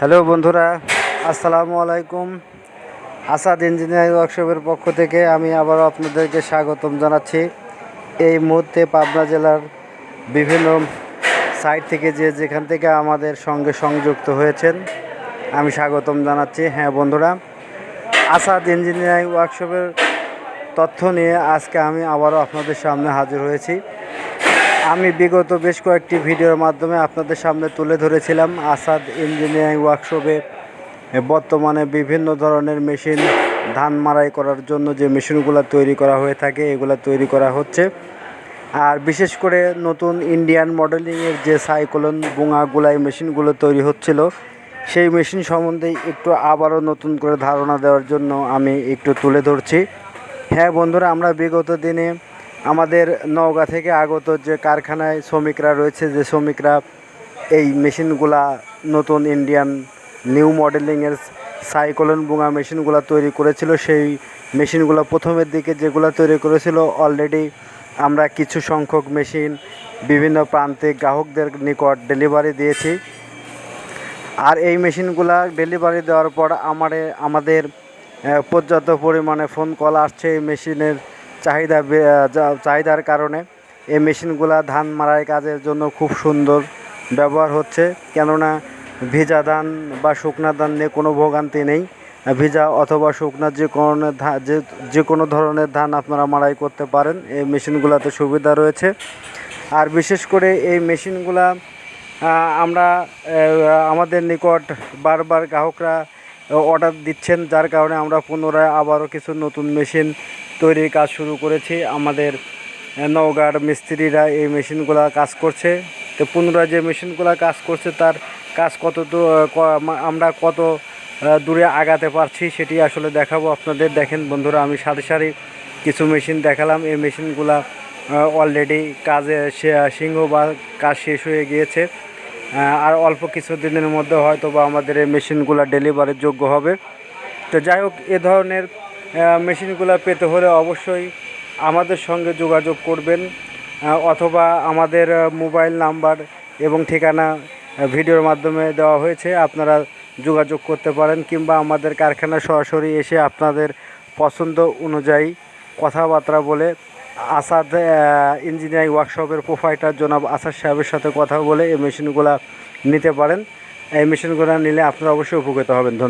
Hello বন্ধুরা, আসসালামু আলাইকুম। আসাদ ইঞ্জিনিয়ারিং ওয়ার্কশপের পক্ষ থেকে আমি আবারও আপনাদেরকে স্বাগতম জানাচ্ছি। এই মুহূর্তে পাবনা জেলার বিভিন্ন সাইট থেকে যেখান থেকে আমাদের সঙ্গে সংযুক্ত হয়েছেন আমি স্বাগতম জানাচ্ছি। হ্যাঁ বন্ধুরা, আসাদ ইঞ্জিনিয়ারিং ওয়ার্কশপের তথ্য নিয়ে আজকে আমি আবারও আপনাদের সামনে হাজির হয়েছি। আমি বিগত বেশ কয়েকটি ভিডিওর মাধ্যমে আপনাদের সামনে তুলে ধরেছিলাম আসাদ ইঞ্জিনিয়ারিং ওয়ার্কশপে বর্তমানে বিভিন্ন ধরনের মেশিন, ধান মাড়াই করার জন্য যে মেশিনগুলো তৈরি করা হয়ে থাকে এগুলো তৈরি করা হচ্ছে। আর বিশেষ করে নতুন ইন্ডিয়ান মডেলিংয়ের যে সাইক্লোন বুঙা গুলাই মেশিনগুলো তৈরি হচ্ছিল, সেই মেশিন সম্বন্ধে একটু আবারও নতুন করে ধারণা দেওয়ার জন্য আমি একটু তুলে ধরছি। হ্যাঁ বন্ধুরা, আমরা বিগত দিনে আমাদের নওগাঁ থেকে আগত যে কারখানায় শ্রমিকরা রয়েছে, যে শ্রমিকরা এই মেশিনগুলা নতুন ইন্ডিয়ান নিউ মডেলিংয়ের সাইক্লোন বুঙা মেশিনগুলো তৈরি করেছিল, সেই মেশিনগুলো প্রথমের দিকে যেগুলো তৈরি করেছিল অলরেডি আমরা কিছু সংখ্যক মেশিন বিভিন্ন প্রান্তিক গ্রাহকদের নিকট ডেলিভারি দিয়েছি। আর এই মেশিনগুলা ডেলিভারি দেওয়ার পর আমাদের পর্যাপ্ত পরিমাণে ফোন কল আসছে এই মেশিনের চাহিদার কারণে। এই মেশিনগুলা ধান মাড়াই কাজের জন্য খুব সুন্দর ব্যবহার হচ্ছে, কেননা ভিজা ধান বা শুকনা ধান নিয়ে কোনো ভোগান্তি নেই। ভিজা অথবা শুকনা যে কোনো ধরনের ধান আপনারা মাড়াই করতে পারেন, এই মেশিনগুলোতে সুবিধা রয়েছে। আর বিশেষ করে এই মেশিনগুলা আমরা আমাদের নিকট বারবার গ্রাহকরা অর্ডার দিচ্ছেন, যার কারণে আমরা পুনরায় আবারও কিছু নতুন মেশিন তৈরির কাজ শুরু করেছি। আমাদের নওগাঁর মিস্ত্রিরা এই মেশিনগুলো কাজ করছে। তো পুনরায় যে মেশিনগুলো কাজ করছে তার কাজ আমরা কত দূরে আগাতে পারছি সেটি আসলে দেখাবো আপনাদের। দেখেন বন্ধুরা, আমি সারি সারি কিছু মেশিন দেখালাম। এই মেশিনগুলা অলরেডি সিংহ বা কাজ শেষ হয়ে গিয়েছে। আর অল্প কিছু দিনের মধ্যে হয়তো বা আমাদের এই মেশিনগুলো ডেলিভারির যোগ্য হবে। তো যাই হোক, এ ধরনের মেশিনগুলো পেতে হলে অবশ্যই আমাদের সঙ্গে যোগাযোগ করবেন, অথবা আমাদের মোবাইল নাম্বার এবং ঠিকানা ভিডিওর মাধ্যমে দেওয়া হয়েছে, আপনারা যোগাযোগ করতে পারেন, কিংবা আমাদের কারখানা সরাসরি এসে আপনাদের পছন্দ অনুযায়ী কথাবার্তা বলে আসাদ ইঞ্জিনিয়ারিং ওয়ার্কশপের প্রোপাইটার জনাব আসাদ সাহেবের সাথে কথা বলে এই মেশিনগুলো নিতে পারেন। এই মেশিনগুলো নিলে আপনারা অবশ্যই উপকৃত হবেন। ধন্যবাদ।